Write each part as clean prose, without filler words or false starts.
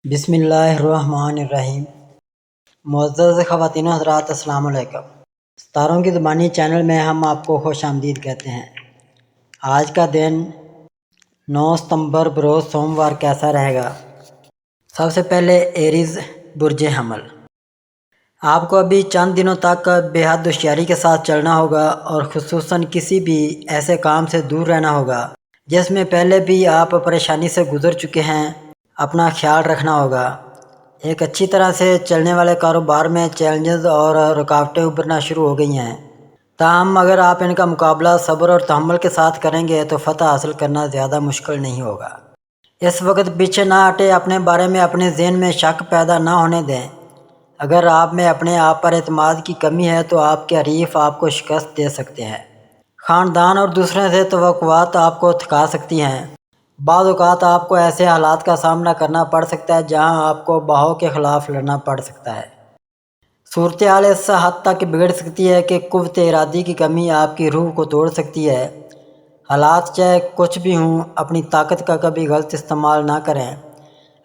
بسم اللہ الرحمن الرحیم۔ معزز خواتین و حضرات، السلام علیکم۔ ستاروں کی زبانی چینل میں ہم آپ کو خوش آمدید کہتے ہیں۔ آج کا دن 9 ستمبر بروز سوموار کیسا رہے گا؟ سب سے پہلے ایریز برج حمل، آپ کو ابھی چند دنوں تک بے حد ہوشیاری کے ساتھ چلنا ہوگا اور خصوصاً کسی بھی ایسے کام سے دور رہنا ہوگا جس میں پہلے بھی آپ پریشانی سے گزر چکے ہیں۔ اپنا خیال رکھنا ہوگا۔ ایک اچھی طرح سے چلنے والے کاروبار میں چیلنجز اور رکاوٹیں ابھرنا شروع ہو گئی ہیں، تاہم اگر آپ ان کا مقابلہ صبر اور تحمل کے ساتھ کریں گے تو فتح حاصل کرنا زیادہ مشکل نہیں ہوگا۔ اس وقت پیچھے نہ ہٹے، اپنے بارے میں اپنے ذہن میں شک پیدا نہ ہونے دیں۔ اگر آپ میں اپنے آپ پر اعتماد کی کمی ہے تو آپ کے حریف آپ کو شکست دے سکتے ہیں۔ خاندان اور دوسروں سے توقعات آپ کو تھکا سکتی ہیں۔ بعض اوقات آپ کو ایسے حالات کا سامنا کرنا پڑ سکتا ہے جہاں آپ کو بہاؤ کے خلاف لڑنا پڑ سکتا ہے۔ صورتحال اس حد تک بگڑ سکتی ہے کہ قوت ارادی کی کمی آپ کی روح کو توڑ سکتی ہے۔ حالات چاہے کچھ بھی ہوں، اپنی طاقت کا کبھی غلط استعمال نہ کریں۔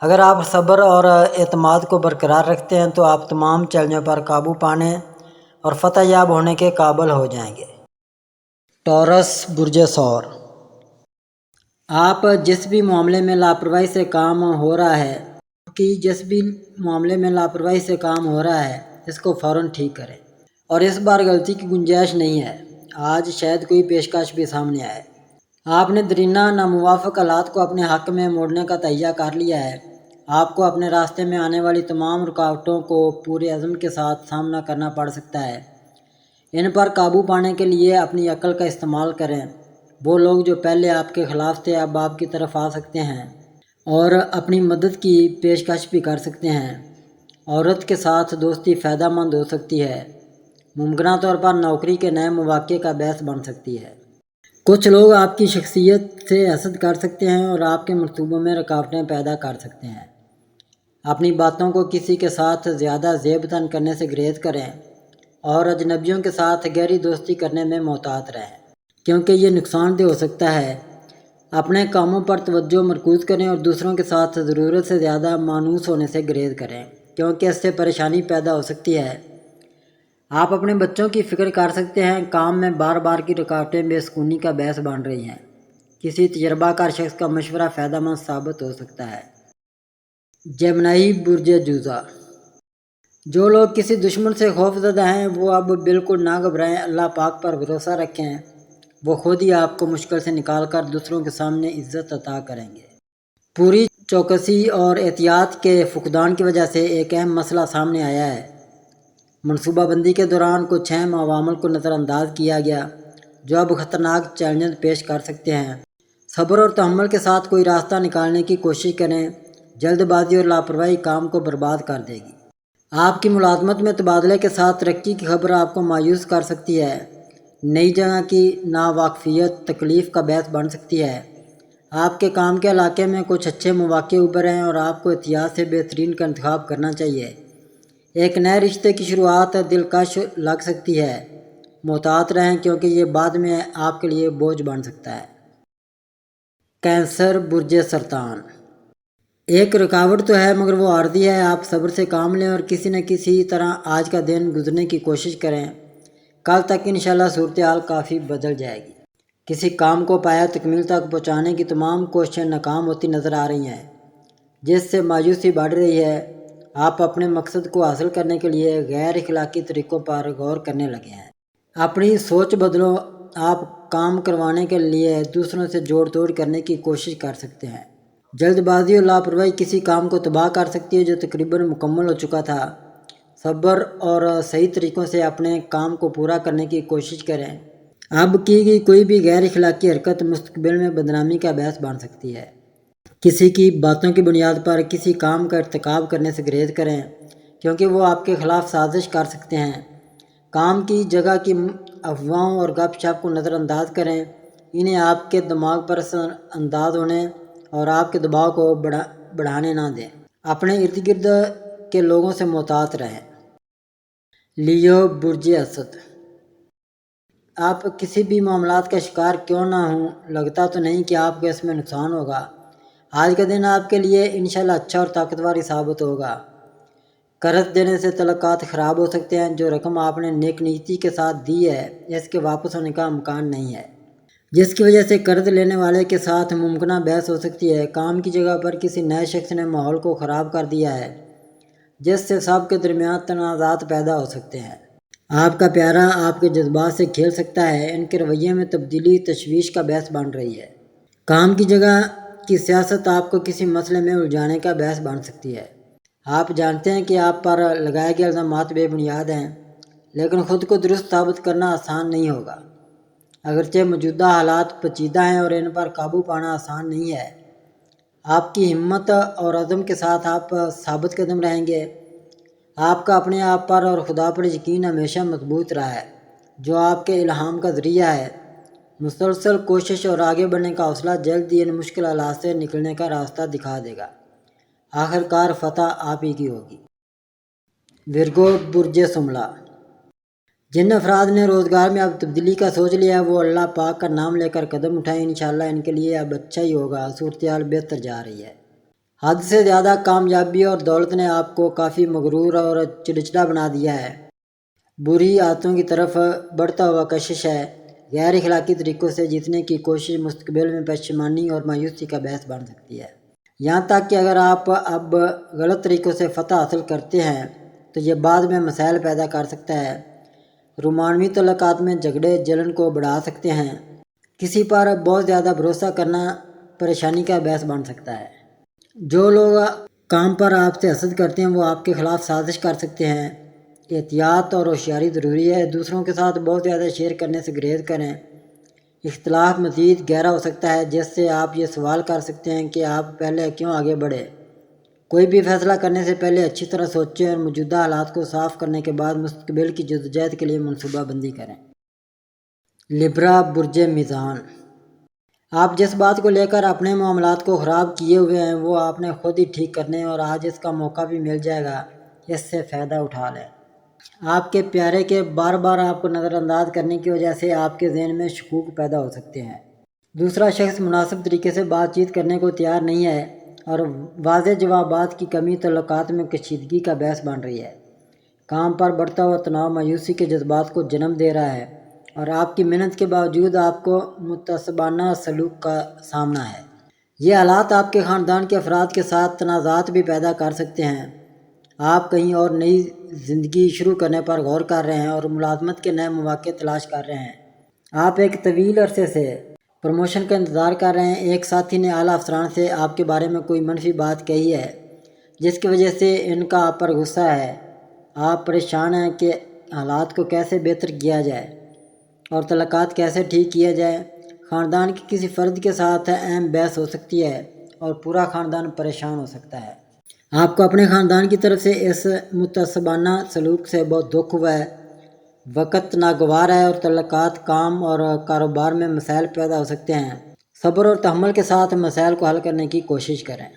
اگر آپ صبر اور اعتماد کو برقرار رکھتے ہیں تو آپ تمام چیلنجوں پر قابو پانے اور فتح یاب ہونے کے قابل ہو جائیں گے۔ ٹورس برج ثور، آپ جس بھی معاملے میں لاپرواہی سے کام ہو رہا ہے اس کو فوراً ٹھیک کریں، اور اس بار غلطی کی گنجائش نہیں ہے۔ آج شاید کوئی پیشکش بھی سامنے آئے۔ آپ نے درینہ ناموافق حالات کو اپنے حق میں موڑنے کا تہیہ کر لیا ہے۔ آپ کو اپنے راستے میں آنے والی تمام رکاوٹوں کو پورے عزم کے ساتھ سامنا کرنا پڑ سکتا ہے۔ ان پر قابو پانے کے لیے اپنی عقل کا استعمال کریں۔ وہ لوگ جو پہلے آپ کے خلاف تھے اب آپ کی طرف آ سکتے ہیں اور اپنی مدد کی پیشکش بھی کر سکتے ہیں۔ عورت کے ساتھ دوستی فائدہ مند ہو سکتی ہے۔ ممکنہ طور پر نوکری کے نئے مواقع کا باعث بن سکتی ہے۔ کچھ لوگ آپ کی شخصیت سے حسد کر سکتے ہیں اور آپ کے منصوبوں میں رکاوٹیں پیدا کر سکتے ہیں۔ اپنی باتوں کو کسی کے ساتھ زیادہ زیب تن کرنے سے گریز کریں اور اجنبیوں کے ساتھ گہری دوستی کرنے میں محتاط رہیں، کیونکہ یہ نقصان دہ ہو سکتا ہے۔ اپنے کاموں پر توجہ مرکوز کریں اور دوسروں کے ساتھ ضرورت سے زیادہ مانوس ہونے سے گریز کریں، کیونکہ اس سے پریشانی پیدا ہو سکتی ہے۔ آپ اپنے بچوں کی فکر کر سکتے ہیں۔ کام میں بار بار کی رکاوٹیں بے سکونی کا باعث بن رہی ہیں۔ کسی تجربہ کار شخص کا مشورہ فائدہ مند ثابت ہو سکتا ہے۔ جیمنائی برج جوزا، جو لوگ کسی دشمن سے خوف زدہ ہیں وہ اب بالکل نہ گھبرائیں، اللہ پاک پر بھروسہ رکھیں، وہ خود ہی آپ کو مشکل سے نکال کر دوسروں کے سامنے عزت عطا کریں گے۔ پوری چوکسی اور احتیاط کے فقدان کی وجہ سے ایک اہم مسئلہ سامنے آیا ہے۔ منصوبہ بندی کے دوران کچھ اہم عوامل کو نظر انداز کیا گیا جو اب خطرناک چیلنجز پیش کر سکتے ہیں۔ صبر اور تحمل کے ساتھ کوئی راستہ نکالنے کی کوشش کریں، جلد بازی اور لاپرواہی کام کو برباد کر دے گی۔ آپ کی ملازمت میں تبادلے کے ساتھ ترقی کی خبر آپ کو مایوس کر سکتی ہے۔ نئی جگہ کی ناواقفیت تکلیف کا باعث بن سکتی ہے۔ آپ کے کام کے علاقے میں کچھ اچھے مواقع ابھر ہیں اور آپ کو احتیاط سے بہترین کا انتخاب کرنا چاہیے۔ ایک نئے رشتے کی شروعات دلکش لگ سکتی ہے، محتاط رہیں کیونکہ یہ بعد میں آپ کے لیے بوجھ بن سکتا ہے۔ کینسر برج سرطان، ایک رکاوٹ تو ہے مگر وہ عارضی ہے۔ آپ صبر سے کام لیں اور کسی نہ کسی طرح آج کا دن گزرنے کی کوشش کریں۔ کل تک انشاءاللہ صورتحال کافی بدل جائے گی۔ کسی کام کو پایہ تکمیل تک پہنچانے کی تمام کوششیں ناکام ہوتی نظر آ رہی ہیں، جس سے مایوسی بڑھ رہی ہے۔ آپ اپنے مقصد کو حاصل کرنے کے لیے غیر اخلاقی طریقوں پر غور کرنے لگے ہیں۔ اپنی سوچ بدلو۔ آپ کام کروانے کے لیے دوسروں سے جوڑ توڑ کرنے کی کوشش کر سکتے ہیں۔ جلد بازی اور لاپرواہی کسی کام کو تباہ کر سکتی ہے جو تقریباً مکمل ہو چکا تھا۔ صبر اور صحیح طریقوں سے اپنے کام کو پورا کرنے کی کوشش کریں۔ اب کی گئی کوئی بھی غیر اخلاقی حرکت مستقبل میں بدنامی کا باعث بن سکتی ہے۔ کسی کی باتوں کی بنیاد پر کسی کام کا ارتکاب کرنے سے گریز کریں کیونکہ وہ آپ کے خلاف سازش کر سکتے ہیں۔ کام کی جگہ کی افواہوں اور گپ شپ کو نظر انداز کریں، انہیں آپ کے دماغ پر اثر انداز ہونے اور آپ کے دباؤ کو بڑھانے نہ دیں۔ اپنے ارد گرد کے لوگوں سے محتاط رہیں۔ لیو برج اسد، آپ کسی بھی معاملات کا شکار کیوں نہ ہوں، لگتا تو نہیں کہ آپ کو اس میں نقصان ہوگا۔ آج کا دن آپ کے لیے انشاءاللہ اچھا اور طاقتور ثابت ہوگا۔ قرض دینے سے تعلقات خراب ہو سکتے ہیں۔ جو رقم آپ نے نیک نیتی کے ساتھ دی ہے اس کے واپس ہونے کا امکان نہیں ہے، جس کی وجہ سے قرض لینے والے کے ساتھ ممکنہ بحث ہو سکتی ہے۔ کام کی جگہ پر کسی نئے شخص نے ماحول کو خراب کر دیا ہے جس سے سب کے درمیان تنازعات پیدا ہو سکتے ہیں۔ آپ کا پیارا آپ کے جذبات سے کھیل سکتا ہے۔ ان کے رویے میں تبدیلی تشویش کا باعث بن رہی ہے۔ کام کی جگہ کی سیاست آپ کو کسی مسئلے میں الجھانے کا باعث بن سکتی ہے۔ آپ جانتے ہیں کہ آپ پر لگائے گئے الزامات بے بنیاد ہیں، لیکن خود کو درست ثابت کرنا آسان نہیں ہوگا۔ اگرچہ موجودہ حالات پیچیدہ ہیں اور ان پر قابو پانا آسان نہیں ہے، آپ کی ہمت اور عزم کے ساتھ آپ ثابت قدم رہیں گے۔ آپ کا اپنے آپ پر اور خدا پر یقین ہمیشہ مضبوط رہا ہے، جو آپ کے الہام کا ذریعہ ہے۔ مسلسل کوشش اور آگے بڑھنے کا حوصلہ جلد ہی ان مشکل حالات سے نکلنے کا راستہ دکھا دے گا۔ آخرکار فتح آپ ہی کی ہوگی۔ ورگو برج سملہ، جن افراد نے روزگار میں اب تبدیلی کا سوچ لیا ہے وہ اللہ پاک کا نام لے کر قدم اٹھائیں۔ انشاءاللہ ان کے لیے اب اچھا ہی ہوگا، صورتحال بہتر جا رہی ہے۔ حد سے زیادہ کامیابی اور دولت نے آپ کو کافی مغرور اور چڑچڑا بنا دیا ہے۔ بری عادتوں کی طرف بڑھتا ہوا کشش ہے۔ غیر اخلاقی طریقوں سے جیتنے کی کوشش مستقبل میں پشیمانی اور مایوسی کا باعث بن سکتی ہے۔ یہاں تک کہ اگر آپ اب غلط طریقوں سے فتح حاصل کرتے ہیں تو یہ بعد میں مسائل پیدا کر سکتا ہے۔ رومانوی تعلقات میں جھگڑے جلن کو بڑھا سکتے ہیں۔ کسی پر بہت زیادہ بھروسہ کرنا پریشانی کا باعث بن سکتا ہے۔ جو لوگ کام پر آپ سے حسد کرتے ہیں وہ آپ کے خلاف سازش کر سکتے ہیں۔ احتیاط اور ہوشیاری ضروری ہے۔ دوسروں کے ساتھ بہت زیادہ شیئر کرنے سے گریز کریں۔ اختلاف مزید گہرا ہو سکتا ہے جس سے آپ یہ سوال کر سکتے ہیں کہ آپ پہلے کیوں آگے بڑھے۔ کوئی بھی فیصلہ کرنے سے پہلے اچھی طرح سوچیں اور موجودہ حالات کو صاف کرنے کے بعد مستقبل کی جدوجہد کے لیے منصوبہ بندی کریں۔ لبرا برج میزان، آپ جس بات کو لے کر اپنے معاملات کو خراب کیے ہوئے ہیں وہ آپ نے خود ہی ٹھیک کرنے اور آج اس کا موقع بھی مل جائے گا، اس سے فائدہ اٹھا لیں۔ آپ کے پیارے کے بار بار آپ کو نظر انداز کرنے کی وجہ سے آپ کے ذہن میں شکوک پیدا ہو سکتے ہیں۔ دوسرا شخص مناسب طریقے سے بات چیت کرنے کو تیار نہیں ہے اور واضح جوابات کی کمی تعلقات میں کشیدگی کا باعث بن رہی ہے۔ کام پر بڑھتا ہوا تناؤ مایوسی کے جذبات کو جنم دے رہا ہے اور آپ کی محنت کے باوجود آپ کو متعصبانہ سلوک کا سامنا ہے۔ یہ حالات آپ کے خاندان کے افراد کے ساتھ تنازعات بھی پیدا کر سکتے ہیں۔ آپ کہیں اور نئی زندگی شروع کرنے پر غور کر رہے ہیں اور ملازمت کے نئے مواقع تلاش کر رہے ہیں۔ آپ ایک طویل عرصے سے پروموشن کا انتظار کر رہے ہیں۔ ایک ساتھی نے اعلیٰ افسران سے آپ کے بارے میں کوئی منفی بات کہی ہے جس کی وجہ سے ان کا آپ پر غصہ ہے۔ آپ پریشان ہیں کہ حالات کو کیسے بہتر کیا جائے اور تعلقات کیسے ٹھیک کیا جائے۔ خاندان کے کسی فرد کے ساتھ اہم بحث ہو سکتی ہے اور پورا خاندان پریشان ہو سکتا ہے۔ آپ کو اپنے خاندان کی طرف سے اس متعصبانہ سلوک سے بہت دکھ ہوا ہے۔ وقت ناگوار ہے اور تعلقات، کام اور کاروبار میں مسائل پیدا ہو سکتے ہیں۔ صبر اور تحمل کے ساتھ مسائل کو حل کرنے کی کوشش کریں۔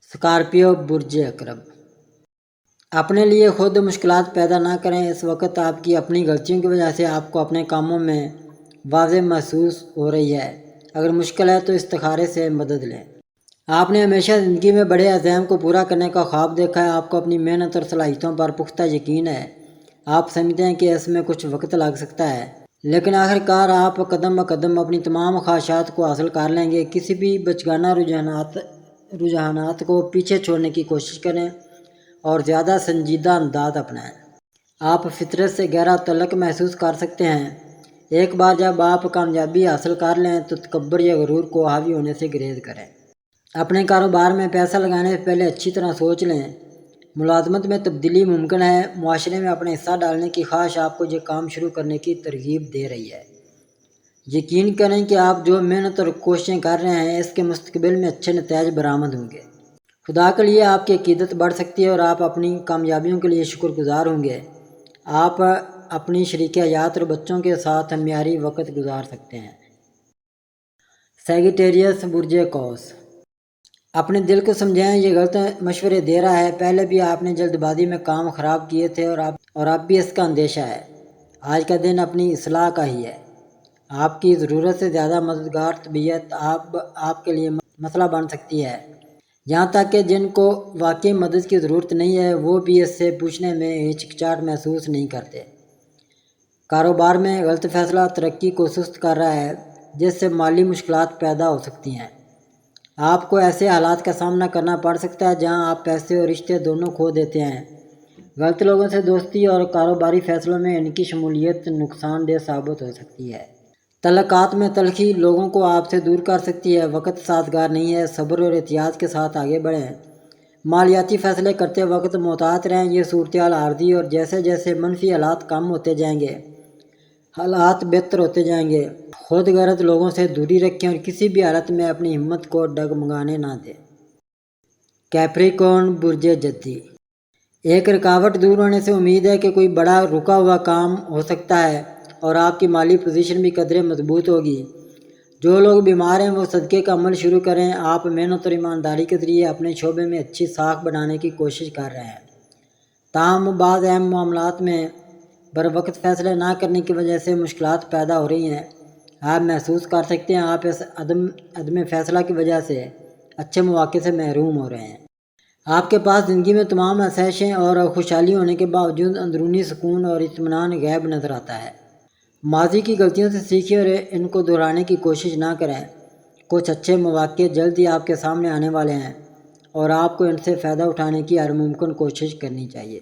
اسکارپیو برج عقرب، اپنے لیے خود مشکلات پیدا نہ کریں۔ اس وقت آپ کی اپنی غلطیوں کی وجہ سے آپ کو اپنے کاموں میں واضح محسوس ہو رہی ہے۔ اگر مشکل ہے تو استخارے سے مدد لیں۔ آپ نے ہمیشہ زندگی میں بڑے عزائم کو پورا کرنے کا خواب دیکھا ہے۔ آپ کو اپنی محنت اور صلاحیتوں پر پختہ یقین ہے۔ آپ سمجھتے ہیں کہ اس میں کچھ وقت لگ سکتا ہے، لیکن آخرکار آپ قدم بقدم اپنی تمام خواہشات کو حاصل کر لیں گے۔ کسی بھی بچگانہ رجحانات کو پیچھے چھوڑنے کی کوشش کریں اور زیادہ سنجیدہ انداز اپنائیں۔ آپ فطرت سے گہرا تعلق محسوس کر سکتے ہیں۔ ایک بار جب آپ کامیابی حاصل کر لیں تو تکبر یا غرور کو حاوی ہونے سے گریز کریں۔ اپنے کاروبار میں پیسہ لگانے سے پہلے اچھی طرح سوچ لیں۔ ملازمت میں تبدیلی ممکن ہے۔ معاشرے میں اپنا حصہ ڈالنے کی خواہش آپ کو یہ کام شروع کرنے کی ترغیب دے رہی ہے۔ یقین کریں کہ آپ جو محنت اور کوششیں کر رہے ہیں اس کے مستقبل میں اچھے نتائج برآمد ہوں گے۔ خدا کے لیے آپ کی عقیدت بڑھ سکتی ہے اور آپ اپنی کامیابیوں کے لیے شکر گزار ہوں گے۔ آپ اپنی شریک حیات اور بچوں کے ساتھ معیاری وقت گزار سکتے ہیں۔ سیگیٹیریس برج قوس، اپنے دل کو سمجھائیں، یہ غلط مشورے دے رہا ہے۔ پہلے بھی آپ نے جلد بازی میں کام خراب کیے تھے اور اب بھی اس کا اندیشہ ہے۔ آج کا دن اپنی اصلاح کا ہی ہے۔ آپ کی ضرورت سے زیادہ مددگار طبیعت آپ کے لیے مسئلہ بن سکتی ہے، یہاں تک کہ جن کو واقعی مدد کی ضرورت نہیں ہے وہ بھی اس سے پوچھنے میں ہچکچاہٹ محسوس نہیں کرتے۔ کاروبار میں غلط فیصلہ ترقی کو سست کر رہا ہے، جس سے مالی مشکلات پیدا ہو سکتی ہیں۔ آپ کو ایسے حالات کا سامنا کرنا پڑ سکتا ہے جہاں آپ پیسے اور رشتے دونوں کھو دیتے ہیں۔ غلط لوگوں سے دوستی اور کاروباری فیصلوں میں ان کی شمولیت نقصان دہ ثابت ہو سکتی ہے۔ تعلقات میں تلخی لوگوں کو آپ سے دور کر سکتی ہے۔ وقت سازگار نہیں ہے، صبر اور احتیاط کے ساتھ آگے بڑھیں۔ مالیاتی فیصلے کرتے وقت محتاط رہیں، یہ صورتحال عارضی اور جیسے جیسے منفی حالات کم ہوتے جائیں گے حالات بہتر ہوتے جائیں گے۔ خود غرض لوگوں سے دوری رکھیں اور کسی بھی حالت میں اپنی ہمت کو ڈگمگانے نہ دیں۔ کیپریکارن برج جدی، ایک رکاوٹ دور ہونے سے امید ہے کہ کوئی بڑا رکا ہوا کام ہو سکتا ہے اور آپ کی مالی پوزیشن بھی قدرے مضبوط ہوگی۔ جو لوگ بیمار ہیں وہ صدقے کا عمل شروع کریں۔ آپ محنت اور ایمانداری کے ذریعے اپنے شعبے میں اچھی ساکھ بنانے کی کوشش کر رہے ہیں، تاہم بعض اہم معاملات میں بروقت فیصلے نہ کرنے کی وجہ سے مشکلات پیدا ہو رہی ہیں۔ آپ محسوس کر سکتے ہیں آپ اس عدم فیصلہ کی وجہ سے اچھے مواقع سے محروم ہو رہے ہیں۔ آپ کے پاس زندگی میں تمام آسائشیں اور خوشحالی ہونے کے باوجود اندرونی سکون اور اطمینان غائب نظر آتا ہے۔ ماضی کی غلطیوں سے سیکھیں اور ان کو دہرانے کی کوشش نہ کریں۔ کچھ اچھے مواقع جلد ہی آپ کے سامنے آنے والے ہیں اور آپ کو ان سے فائدہ اٹھانے کی ہر ممکن کوشش کرنی چاہیے۔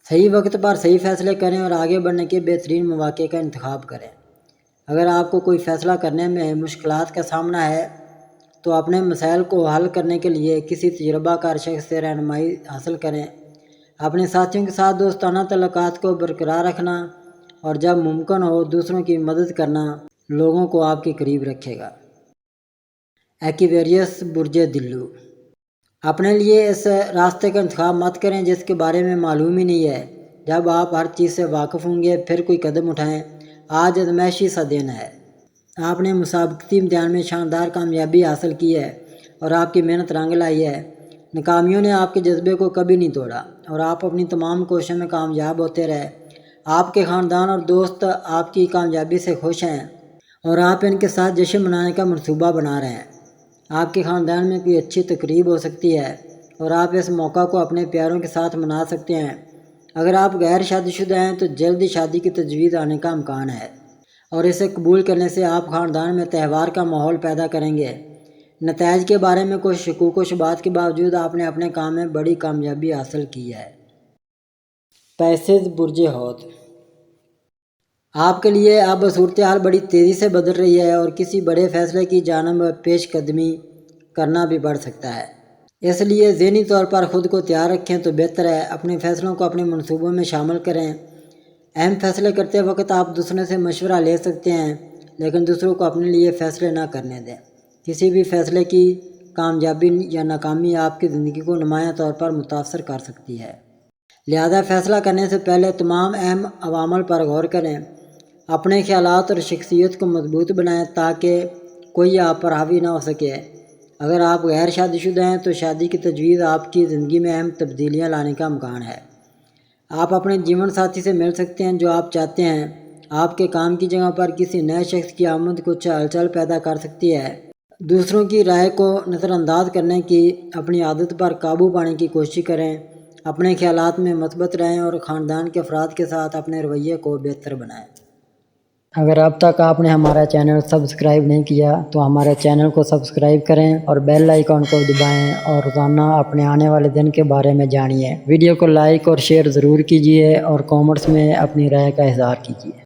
صحیح وقت پر صحیح فیصلے کریں اور آگے بڑھنے کے بہترین مواقع کا انتخاب کریں۔ اگر آپ کو کوئی فیصلہ کرنے میں مشکلات کا سامنا ہے تو اپنے مسائل کو حل کرنے کے لیے کسی تجربہ کار شخص سے رہنمائی حاصل کریں۔ اپنے ساتھیوں کے ساتھ دوستانہ تعلقات کو برقرار رکھنا اور جب ممکن ہو دوسروں کی مدد کرنا لوگوں کو آپ کے قریب رکھے گا۔ ایکویریس برج دلو، اپنے لیے اس راستے کا انتخاب مت کریں جس کے بارے میں معلوم ہی نہیں ہے۔ جب آپ ہر چیز سے واقف ہوں گے پھر کوئی قدم اٹھائیں۔ آج ازمائشی سا دن ہے۔ آپ نے مسابقتی امتحان میں شاندار کامیابی حاصل کی ہے اور آپ کی محنت رنگ لائی ہے۔ ناکامیوں نے آپ کے جذبے کو کبھی نہیں توڑا اور آپ اپنی تمام کوششوں میں کامیاب ہوتے رہے۔ آپ کے خاندان اور دوست آپ کی کامیابی سے خوش ہیں اور آپ ان کے ساتھ جشن منانے کا منصوبہ بنا رہے ہیں۔ آپ کے خاندان میں کوئی اچھی تقریب ہو سکتی ہے اور آپ اس موقع کو اپنے پیاروں کے ساتھ منا سکتے ہیں۔ اگر آپ غیر شادی شدہ ہیں تو جلدی شادی کی تجویز آنے کا امکان ہے اور اسے قبول کرنے سے آپ خاندان میں تہوار کا ماحول پیدا کریں گے۔ نتائج کے بارے میں کچھ شکوک و شبہات کے باوجود آپ نے اپنے کام میں بڑی کامیابی حاصل کی ہے۔ پیسز برج حوت، آپ کے لیے اب صورتحال بڑی تیزی سے بدل رہی ہے اور کسی بڑے فیصلے کی جانب پیش قدمی کرنا بھی بڑھ سکتا ہے۔ اس لیے ذہنی طور پر خود کو تیار رکھیں تو بہتر ہے۔ اپنے فیصلوں کو اپنے منصوبوں میں شامل کریں۔ اہم فیصلے کرتے وقت آپ دوسروں سے مشورہ لے سکتے ہیں لیکن دوسروں کو اپنے لیے فیصلے نہ کرنے دیں۔ کسی بھی فیصلے کی کامیابی یا ناکامی آپ کی زندگی کو نمایاں طور پر متاثر کر سکتی ہے، لہذا فیصلہ کرنے سے پہلے تمام اہم عوامل پر غور کریں۔ اپنے خیالات اور شخصیت کو مضبوط بنائیں تاکہ کوئی آپ پر حاوی نہ ہو سکے۔ اگر آپ غیر شادی شدہ ہیں تو شادی کی تجویز آپ کی زندگی میں اہم تبدیلیاں لانے کا امکان ہے۔ آپ اپنے جیون ساتھی سے مل سکتے ہیں جو آپ چاہتے ہیں۔ آپ کے کام کی جگہ پر کسی نئے شخص کی آمد کچھ ہلچل پیدا کر سکتی ہے۔ دوسروں کی رائے کو نظر انداز کرنے کی اپنی عادت پر قابو پانے کی کوشش کریں۔ اپنے خیالات میں مثبت رہیں اور خاندان کے افراد کے ساتھ اپنے رویے کو بہتر بنائیں۔ اگر اب تک آپ نے ہمارا چینل سبسکرائب نہیں کیا تو ہمارے چینل کو سبسکرائب کریں اور بیل آئیکن کو دبائیں اور روزانہ اپنے آنے والے دن کے بارے میں جانیے۔ ویڈیو کو لائک اور شیئر ضرور کیجیے اور کامنٹس میں اپنی رائے کا اظہار کیجیے۔